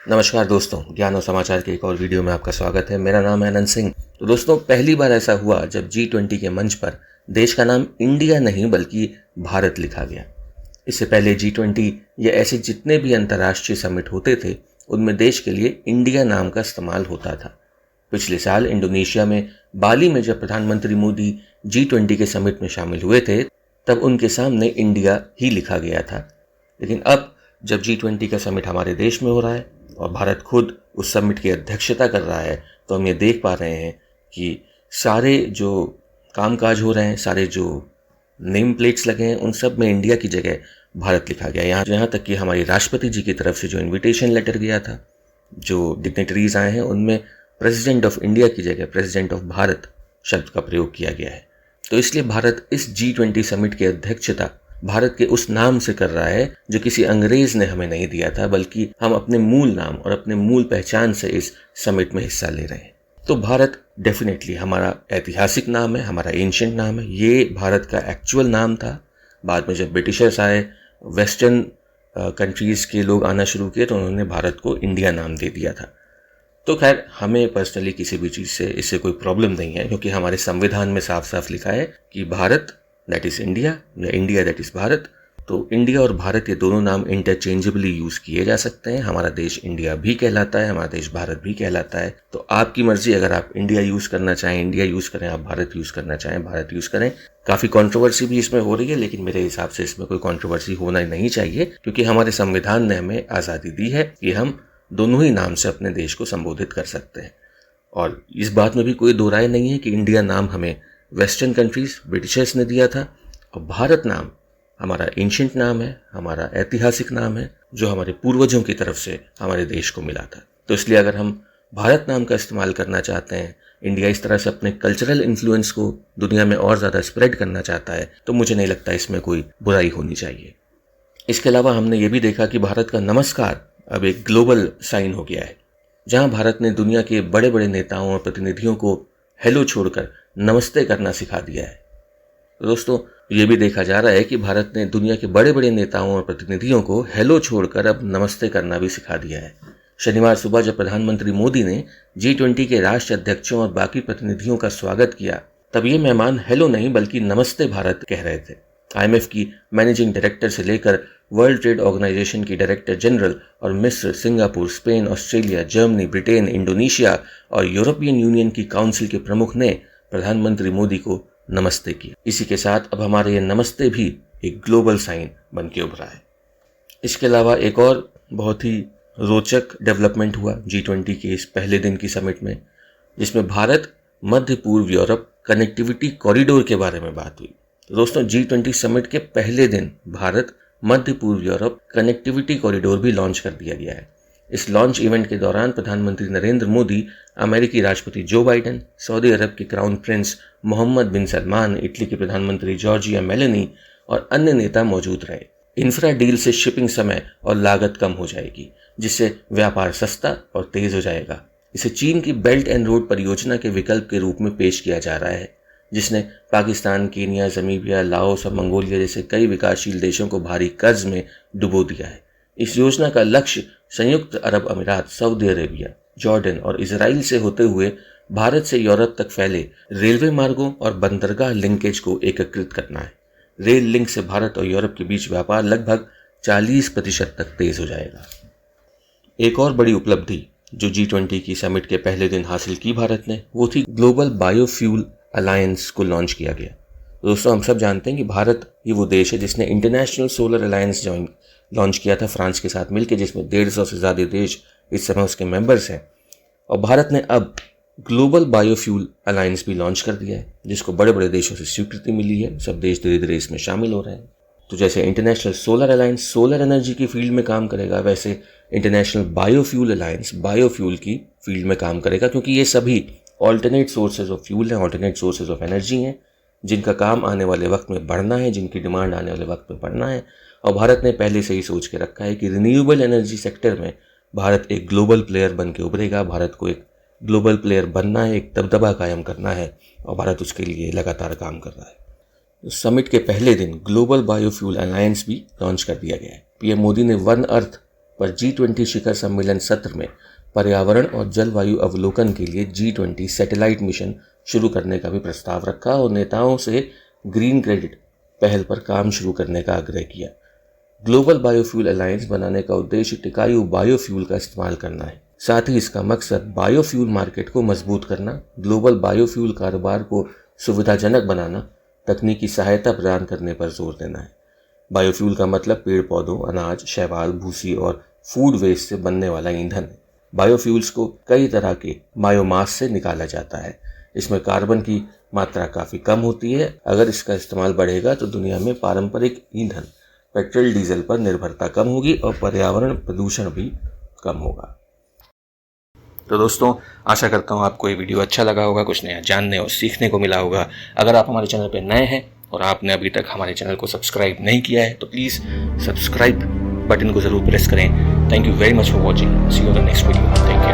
नमस्कार दोस्तों, ज्ञान और समाचार के एक और वीडियो में आपका स्वागत है। मेरा नाम है अनंत सिंह। तो दोस्तों, पहली बार ऐसा हुआ जब G20 के मंच पर देश का नाम इंडिया नहीं बल्कि भारत लिखा गया। इससे पहले G20 या ऐसे जितने भी अंतर्राष्ट्रीय समिट होते थे, उनमें देश के लिए इंडिया नाम का इस्तेमाल होता था। पिछले साल इंडोनेशिया में बाली में जब प्रधानमंत्री मोदी G20 के समिट में शामिल हुए थे, तब उनके सामने इंडिया ही लिखा गया था। लेकिन अब जब G20 का समिट हमारे देश में हो रहा है और भारत खुद उस समिट की अध्यक्षता कर रहा है, तो हम ये देख पा रहे हैं कि सारे जो कामकाज हो रहे हैं, सारे जो नेम प्लेट्स लगे हैं, उन सब में इंडिया की जगह भारत लिखा गया। यहाँ तक कि हमारी राष्ट्रपति जी की तरफ से जो इनविटेशन लेटर गया था, जो डिग्नेटरीज आए हैं, उनमें प्रेसिडेंट ऑफ इंडिया की जगह प्रेसिडेंट ऑफ भारत शब्द का प्रयोग किया गया है। तो इसलिए भारत इस G20 समिट की अध्यक्षता भारत के उस नाम से कर रहा है जो किसी अंग्रेज ने हमें नहीं दिया था, बल्कि हम अपने मूल नाम और अपने मूल पहचान से इस समिट में हिस्सा ले रहे हैं। तो भारत डेफिनेटली हमारा ऐतिहासिक नाम है, हमारा एंशिएंट नाम है। ये भारत का एक्चुअल नाम था। बाद में जब ब्रिटिशर्स आए, वेस्टर्न कंट्रीज के लोग आना शुरू किए, तो उन्होंने भारत को इंडिया नाम दे दिया था। तो खैर, हमें पर्सनली किसी भी चीज़ से इससे कोई प्रॉब्लम नहीं है, क्योंकि हमारे संविधान में साफ साफ लिखा है कि भारत दैट इज़ इंडिया या इंडिया दैट इज़ भारत। तो इंडिया और भारत ये दोनों नाम इंटरचेंजेबली यूज़ किए जा सकते हैं। हमारा देश इंडिया भी कहलाता है, हमारा देश भारत भी कहलाता है। तो आपकी मर्जी, अगर आप इंडिया यूज़ करना चाहें इंडिया यूज़ करें, आप भारत यूज़ करना चाहें भारत यूज़ करें। काफ़ी कंट्रोवर्सी भी इसमें हो रही है, लेकिन मेरे हिसाब से इसमें कोई कंट्रोवर्सी होना नहीं चाहिए, क्योंकि हमारे संविधान ने हमें आज़ादी दी है कि हम दोनों ही नाम से अपने देश को संबोधित कर सकते हैं। और इस बात में भी कोई दो राय नहीं है कि इंडिया नाम हमें वेस्टर्न कंट्रीज ब्रिटिशर्स ने दिया था, और भारत नाम हमारा एंशिएंट नाम है, हमारा ऐतिहासिक नाम है, जो हमारे पूर्वजों की तरफ से हमारे देश को मिला था। तो इसलिए अगर हम भारत नाम का इस्तेमाल करना चाहते हैं, इंडिया इस तरह से अपने कल्चरल इन्फ्लुएंस को दुनिया में और ज़्यादा स्प्रेड करना चाहता है, तो मुझे नहीं लगता इसमें कोई बुराई होनी चाहिए। इसके अलावा हमने ये भी देखा कि भारत का नमस्कार अब एक ग्लोबल साइन हो गया है, जहां भारत ने दुनिया के बड़े बड़े नेताओं और प्रतिनिधियों को हेलो छोड़कर नमस्ते करना सिखा दिया है। दोस्तों, ये भी देखा जा रहा है कि भारत ने दुनिया के बड़े बड़े नेताओं और प्रतिनिधियों को हेलो छोड़कर अब नमस्ते करना भी सिखा दिया है। शनिवार सुबह जब प्रधानमंत्री मोदी ने G20 के राष्ट्र अध्यक्षों और बाकी प्रतिनिधियों का स्वागत किया, तब ये मेहमान हेलो नहीं बल्कि नमस्ते भारत कह रहे थे। IMF की मैनेजिंग डायरेक्टर से लेकर वर्ल्ड ट्रेड ऑर्गेनाइजेशन की डायरेक्टर जनरल और मिस्र, Singapore, Spain, Australia, Germany, Britain, Indonesia और यूरोपियन यूनियन की काउंसिल के प्रमुख ने प्रधानमंत्री मोदी को नमस्ते किया। इसी के साथ अब हमारे ये नमस्ते भी एक ग्लोबल साइन बन के उभरा है। इसके अलावा एक और बहुत ही रोचक डेवलपमेंट हुआ G20 के इस पहले दिन की समिट में, जिसमें भारत मध्य पूर्व यूरोप कनेक्टिविटी कॉरिडोर के बारे में बात हुई। दोस्तों, G20 समिट के पहले दिन भारत मध्य पूर्व यूरोप कनेक्टिविटी कॉरिडोर भी लॉन्च कर दिया गया है। इस लॉन्च इवेंट के दौरान प्रधानमंत्री नरेंद्र मोदी, अमेरिकी राष्ट्रपति जो बाइडेन, सऊदी अरब के क्राउन प्रिंस मोहम्मद बिन सलमान, इटली के प्रधानमंत्री जॉर्जिया मेलोनी और अन्य नेता मौजूद रहे। इंफ्रा डील से शिपिंग समय और लागत कम हो जाएगी, जिससे व्यापार सस्ता और तेज हो जाएगा। इसे चीन की बेल्ट एंड रोड परियोजना के विकल्प के रूप में पेश किया जा रहा है, जिसने पाकिस्तान, केनिया, ज़मीबिया, लाओस और मंगोलिया जैसे कई विकासशील देशों को भारी कर्ज में डुबो दिया है। इस योजना का लक्ष्य संयुक्त अरब अमीरात, सऊदी अरेबिया, जॉर्डन और इजराइल से होते हुए भारत से यूरोप तक फैले रेलवे मार्गों और बंदरगाह लिंकेज को एकीकृत करना है। रेल लिंक से भारत और यूरोप के बीच व्यापार लगभग 40% तक तेज हो जाएगा। एक और बड़ी उपलब्धि जो G20 की समिट के पहले दिन हासिल की भारत ने, वो थी ग्लोबल बायोफ्यूल अलायंस को लॉन्च किया गया। दोस्तों, हम सब जानते हैं कि भारत ये वो देश है जिसने इंटरनेशनल सोलर अलायंस लॉन्च किया था फ्रांस के साथ मिलकर, जिसमें 150 से ज़्यादा देश इस समय उसके मेंबर्स हैं। और भारत ने अब ग्लोबल बायोफ्यूल अलायंस भी लॉन्च कर दिया है, जिसको बड़े बड़े देशों से स्वीकृति मिली है। सब देश धीरे धीरे इसमें शामिल हो रहे हैं। तो जैसे international solar alliance solar energy की फील्ड में काम करेगा, वैसे इंटरनेशनल बायोफ्यूल अलायंस बायोफ्यूल की फील्ड में काम करेगा, क्योंकि ये सभी ऑल्टरनेट सोर्सेज ऑफ फ्यूल हैं, ऑल्टरनेट सोर्सेज ऑफ एनर्जी हैं, जिनका काम आने वाले वक्त में बढ़ना है, जिनकी डिमांड आने वाले वक्त में बढ़ना है। और भारत ने पहले से ही सोच के रखा है कि रिन्यूएबल एनर्जी सेक्टर में भारत एक ग्लोबल प्लेयर बन के उभरेगा। भारत को एक ग्लोबल प्लेयर बनना है, एक दबदबा कायम करना है, और भारत उसके लिए लगातार काम कर रहा है। समिट के पहले दिन ग्लोबल बायोफ्यूल अलायंस भी लॉन्च कर दिया गया है। पीएम मोदी ने वन अर्थ पर G20 शिखर सम्मेलन सत्र में पर्यावरण और जलवायु अवलोकन के लिए G20 सैटेलाइट मिशन शुरू करने का भी प्रस्ताव रखा और नेताओं से ग्रीन क्रेडिट पहल पर काम शुरू करने का आग्रह किया। ग्लोबल बायोफ्यूल अलायंस बनाने का उद्देश्य टिकाऊ बायोफ्यूल का इस्तेमाल करना है। साथ ही इसका मकसद बायोफ्यूल मार्केट को मजबूत करना, ग्लोबल बायोफ्यूल कारोबार को सुविधाजनक बनाना, तकनीकी सहायता प्रदान करने पर जोर देना है। बायोफ्यूल का मतलब पेड़ पौधों, अनाज, शैवाल, भूसी और फूड वेस्ट से बनने वाला ईंधन है। बायोफ्यूल्स को कई तरह के बायोमास से निकाला जाता है। इसमें कार्बन की मात्रा काफ़ी कम होती है। अगर इसका इस्तेमाल बढ़ेगा तो दुनिया में पारंपरिक ईंधन पेट्रोल डीजल पर निर्भरता कम होगी और पर्यावरण प्रदूषण भी कम होगा। तो दोस्तों, आशा करता हूँ आपको ये वीडियो अच्छा लगा होगा, कुछ नया जानने और सीखने को मिला होगा। अगर आप हमारे चैनल पर नए हैं और आपने अभी तक हमारे चैनल को सब्सक्राइब नहीं किया है तो प्लीज़ सब्सक्राइब बटन को ज़रूर प्रेस करें। Thank you very much for watching. See you in the next video. Thank you.